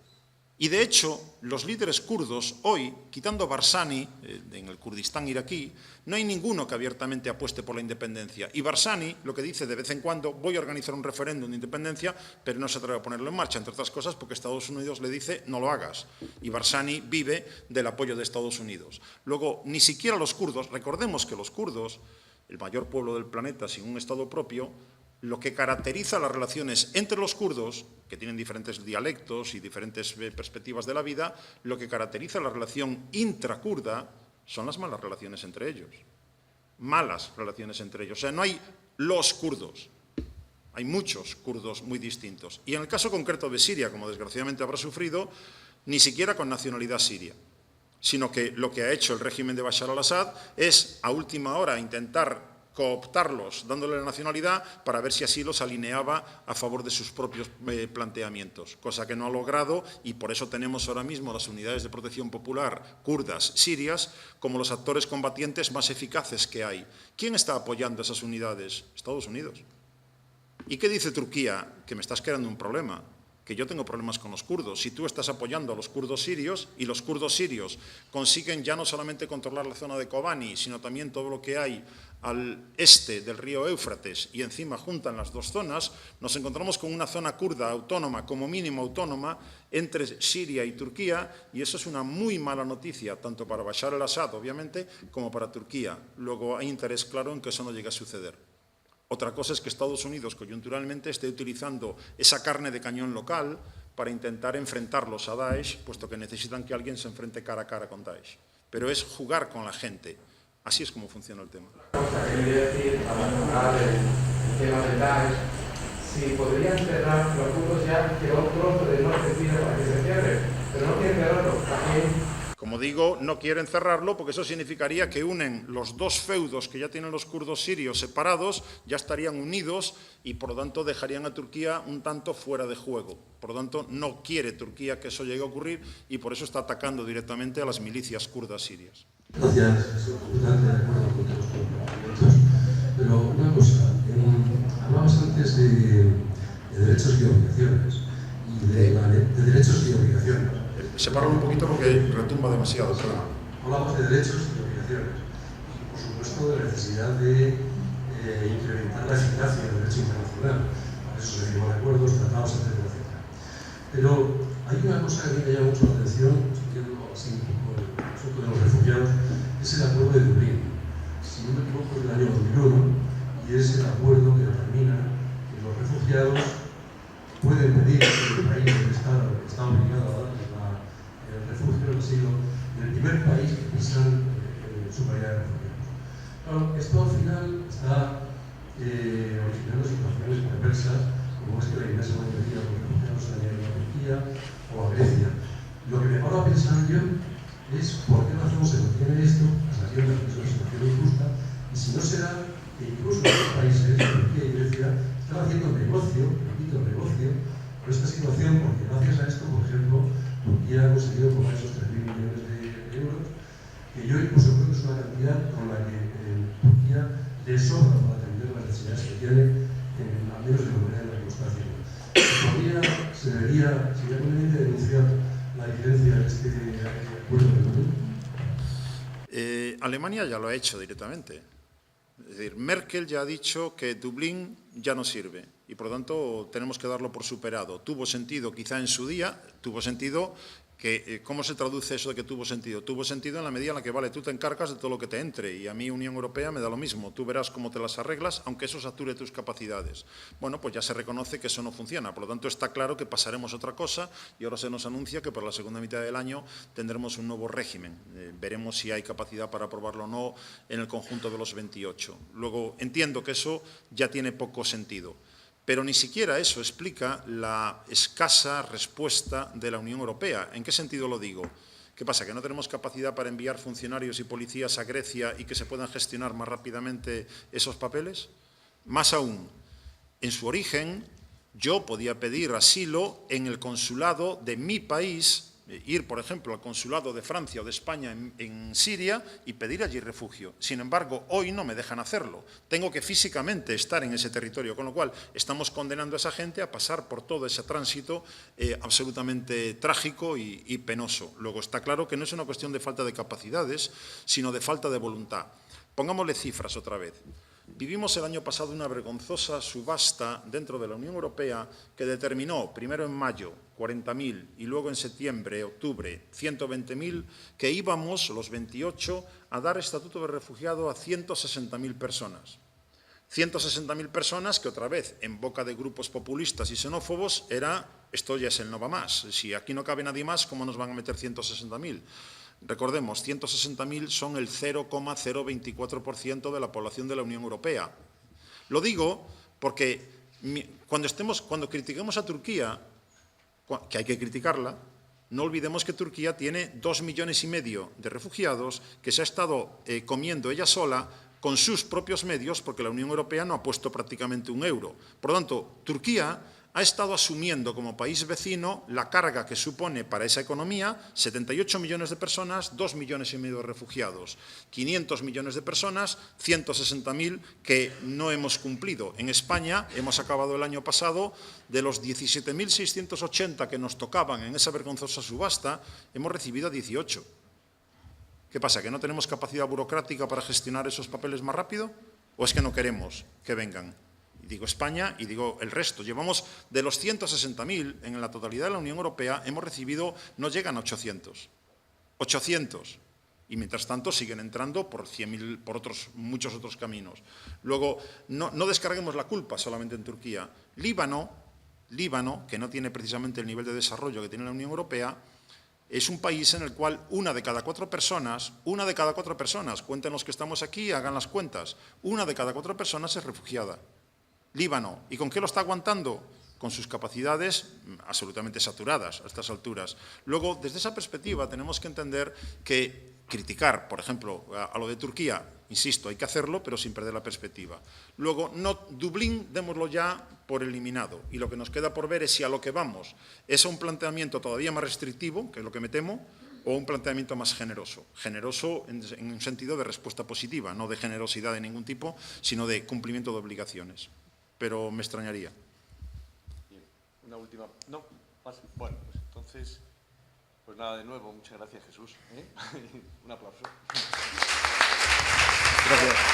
Y de hecho, los líderes kurdos hoy, quitando Barzani, en el Kurdistán iraquí, no hay ninguno que abiertamente apueste por la independencia. Y Barzani lo que dice de vez en cuando, voy a organizar un referéndum de independencia, pero no se atreve a ponerlo en marcha, entre otras cosas porque Estados Unidos le dice, no lo hagas. Y Barzani vive del apoyo de Estados Unidos. Luego, ni siquiera los kurdos, recordemos que los kurdos, el mayor pueblo del planeta sin un Estado propio, lo que caracteriza las relaciones entre los kurdos, que tienen diferentes dialectos y diferentes perspectivas de la vida, lo que caracteriza la relación intrakurda son las malas relaciones entre ellos. Malas relaciones entre ellos. O sea, no hay los kurdos, hay muchos kurdos muy distintos. Y en el caso concreto de Siria, como desgraciadamente habrá sufrido, ni siquiera con nacionalidad siria, sino que lo que ha hecho el régimen de Bashar al-Assad es, a última hora, intentar cooptarlos, dándole la nacionalidad para ver si así los alineaba a favor de sus propios planteamientos, cosa que no ha logrado y por eso tenemos ahora mismo las unidades de protección popular kurdas, sirias, como los actores combatientes más eficaces que hay. ¿Quién está apoyando esas unidades? Estados Unidos. ¿Y qué dice Turquía? Que me estás creando un problema, que yo tengo problemas con los kurdos. Si tú estás apoyando a los kurdos sirios y los kurdos sirios consiguen ya no solamente controlar la zona de Kobani, sino también todo lo que hay al este del río Éufrates y encima juntan las dos zonas, nos encontramos con una zona kurda autónoma, como mínimo autónoma, entre Siria y Turquía, y eso es una muy mala noticia, tanto para Bashar al-Assad, obviamente, como para Turquía. Luego hay interés claro en que eso no llegue a suceder. Otra cosa es que Estados Unidos coyunturalmente esté utilizando esa carne de cañón local para intentar enfrentarlos a Daesh, puesto que necesitan que alguien se enfrente cara a cara con Daesh. Pero es jugar con la gente. Así es como funciona el tema. Quería decir, abandonar el tema de Daesh, si podrían cerrar los kurdos ya, que un trozo del norte de Siria para que se cierre, pero no quieren cerrarlo, también. Como digo, no quieren cerrarlo porque eso significaría que unen los dos feudos que ya tienen los kurdos sirios separados, ya estarían unidos y por lo tanto dejarían a Turquía un tanto fuera de juego. Por lo tanto, no quiere Turquía que eso llegue a ocurrir y por eso está atacando directamente a las milicias kurdas sirias. Gracias, totalmente de acuerdo con todos los argumentos. Pero una cosa, hablabas antes de de derechos y obligaciones. Y de derechos y obligaciones. Sepáralo un poquito porque retumba demasiado, perdón. Hablamos de derechos y obligaciones. Y por supuesto de la necesidad de incrementar la eficacia del derecho internacional. Para eso se firman acuerdos, tratados, etcétera, etcétera. Pero hay una cosa que me llama mucho la atención, siguiendo así un poco el asunto de los refugiados, es el acuerdo de Dublín. Si no me equivoco, es del año 2001, y es el acuerdo que determina que los refugiados pueden pedir que el país donde está obligado a darles el refugio, el asilo, en el primer país que pisan su calidad de refugiados. Claro, esto al final está originando situaciones perversas, como es que la inmensa mayoría de los refugiados se han ido a Turquía o a Grecia. Lo que me paro a pensar yo es por qué razón se mantiene esto a salir de una situación injusta, y si no será que incluso en los países, Turquía y Grecia, están haciendo negocio, repito, negocio, con esta situación, porque gracias a esto, por ejemplo, Turquía ha conseguido cobrar esos 3.000 millones de euros, que yo incluso creo que es una cantidad con la que Turquía le sobra para atender las necesidades que tiene, al menos de la manera en la que lo está haciendo. Todavía sería conveniente denunciar la diferencia de este acuerdo de Dublín. Alemania ya lo ha hecho directamente. Es decir, Merkel ya ha dicho que Dublín ya no sirve y, por lo tanto, tenemos que darlo por superado. Tuvo sentido quizá en su día, tuvo sentido que, ¿cómo se traduce eso de que tuvo sentido? Tuvo sentido en la medida en la que, vale, tú te encargas de todo lo que te entre y a mí, Unión Europea, me da lo mismo. Tú verás cómo te las arreglas, aunque eso sature tus capacidades. Bueno, pues ya se reconoce que eso no funciona. Por lo tanto, está claro que pasaremos a otra cosa y ahora se nos anuncia que por la segunda mitad del año tendremos un nuevo régimen. Veremos si hay capacidad para aprobarlo o no en el conjunto de los 28. Luego, entiendo que eso ya tiene poco sentido. Pero ni siquiera eso explica la escasa respuesta de la Unión Europea. ¿En qué sentido lo digo? ¿Qué pasa? ¿Que no tenemos capacidad para enviar funcionarios y policías a Grecia y que se puedan gestionar más rápidamente esos papeles? Más aún, en su origen, yo podía pedir asilo en el consulado de mi país, ir, por ejemplo, al consulado de Francia o de España en Siria y pedir allí refugio. Sin embargo, hoy no me dejan hacerlo. Tengo que físicamente estar en ese territorio, con lo cual estamos condenando a esa gente a pasar por todo ese tránsito absolutamente trágico y penoso. Luego está claro que no es una cuestión de falta de capacidades, sino de falta de voluntad. Pongámosle cifras otra vez. Vivimos el año pasado una vergonzosa subasta dentro de la Unión Europea que determinó, primero en mayo, 40.000 y luego en septiembre, octubre, 120.000, que íbamos, los 28, a dar estatuto de refugiado a 160.000 personas. 160.000 personas que otra vez, en boca de grupos populistas y xenófobos, era, esto ya es el no va más. Si aquí no cabe nadie más, ¿cómo nos van a meter 160.000? Recordemos, 160.000 son el 0,024% de la población de la Unión Europea. Lo digo porque cuando critiquemos a Turquía, que hay que criticarla, no olvidemos que Turquía tiene 2,5 millones de refugiados que se ha estado comiendo ella sola con sus propios medios porque la Unión Europea no ha puesto prácticamente un euro. Por lo tanto, Turquía ha estado asumiendo como país vecino la carga que supone para esa economía 78 millones de personas, 2,5 millones de refugiados, 500 millones de personas, 160.000 que no hemos cumplido. En España hemos acabado el año pasado, de los 17.680 que nos tocaban en esa vergonzosa subasta, hemos recibido 18. ¿Qué pasa? ¿Que no tenemos capacidad burocrática para gestionar esos papeles más rápido? ¿O es que no queremos que vengan? Digo España y digo el resto. Llevamos de los 160.000 en la totalidad de la Unión Europea, hemos recibido, no llegan a 800. 800. Y mientras tanto siguen entrando por 100.000, por muchos otros caminos. Luego, no descarguemos la culpa solamente en Turquía. Líbano, que no tiene precisamente el nivel de desarrollo que tiene la Unión Europea, es un país en el cual una de cada cuatro personas, cuenten los que estamos aquí, hagan las cuentas, una de cada 4 personas es refugiada. Líbano. ¿Y con qué lo está aguantando? Con sus capacidades absolutamente saturadas a estas alturas. Luego, desde esa perspectiva, tenemos que entender que criticar, por ejemplo, a lo de Turquía, insisto, hay que hacerlo, pero sin perder la perspectiva. Luego, Dublín, démoslo ya por eliminado. Y lo que nos queda por ver es si a lo que vamos es a un planteamiento todavía más restrictivo, que es lo que me temo, o un planteamiento más generoso. Generoso en un sentido de respuesta positiva, no de generosidad de ningún tipo, sino de cumplimiento de obligaciones. Pero me extrañaría. una última... No, pasa. Bueno, pues entonces, pues nada, de nuevo, muchas gracias, Jesús. Un aplauso. Gracias.